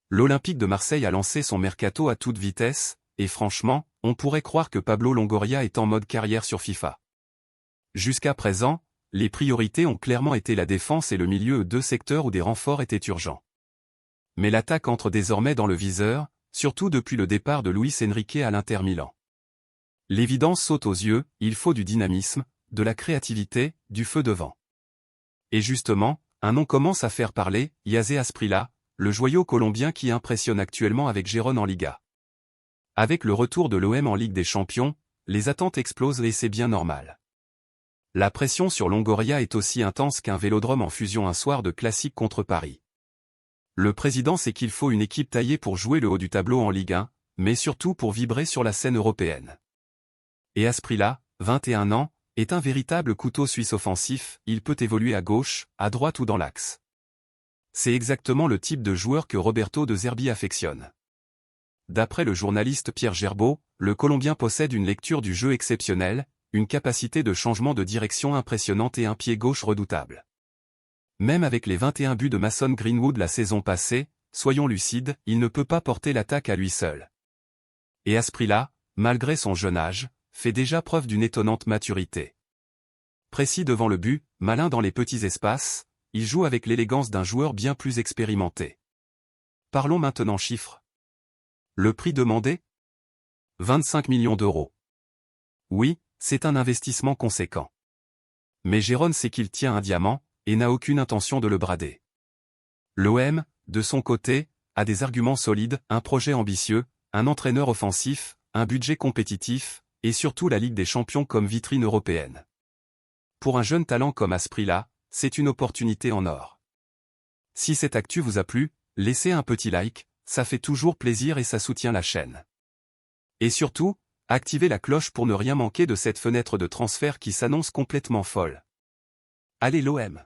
L'Olympique de Marseille a lancé son mercato à toute vitesse, et franchement, on pourrait croire que Pablo Longoria est en mode carrière sur FIFA. Jusqu'à présent, les priorités ont clairement été la défense et le milieu, deux secteurs où des renforts étaient urgents. Mais l'attaque entre désormais dans le viseur, surtout depuis le départ de Luis Enrique à l'Inter Milan. L'évidence saute aux yeux, il faut du dynamisme, de la créativité, du feu de vent. Et justement, un nom commence à faire parler, Yasser Asprilla, le joyau colombien qui impressionne actuellement avec Gérone en Liga. Avec le retour de l'OM en Ligue des Champions, les attentes explosent et c'est bien normal. La pression sur Longoria est aussi intense qu'un Vélodrome en fusion un soir de classique contre Paris. Le président sait qu'il faut une équipe taillée pour jouer le haut du tableau en Ligue 1, mais surtout pour vibrer sur la scène européenne. Et Asprilla, 21 ans, est un véritable couteau suisse offensif, il peut évoluer à gauche, à droite ou dans l'axe. C'est exactement le type de joueur que Roberto De Zerbi affectionne. D'après le journaliste Pierre Gerbeau, le Colombien possède une lecture du jeu exceptionnelle, une capacité de changement de direction impressionnante et un pied gauche redoutable. Même avec les 21 buts de Mason Greenwood la saison passée, soyons lucides, il ne peut pas porter l'attaque à lui seul. Et Asprilla, malgré son jeune âge, fait déjà preuve d'une étonnante maturité. Précis devant le but, malin dans les petits espaces, il joue avec l'élégance d'un joueur bien plus expérimenté. Parlons maintenant chiffres. Le prix demandé ? 25 millions d'euros. Oui, c'est un investissement conséquent. Mais Gérone sait qu'il tient un diamant, et n'a aucune intention de le brader. L'OM, de son côté, a des arguments solides, un projet ambitieux, un entraîneur offensif, un budget compétitif, et surtout la Ligue des Champions comme vitrine européenne. Pour un jeune talent comme Asprilla, c'est une opportunité en or. Si cette actu vous a plu, laissez un petit like, ça fait toujours plaisir et ça soutient la chaîne. Et surtout, activez la cloche pour ne rien manquer de cette fenêtre de transfert qui s'annonce complètement folle. Allez l'OM!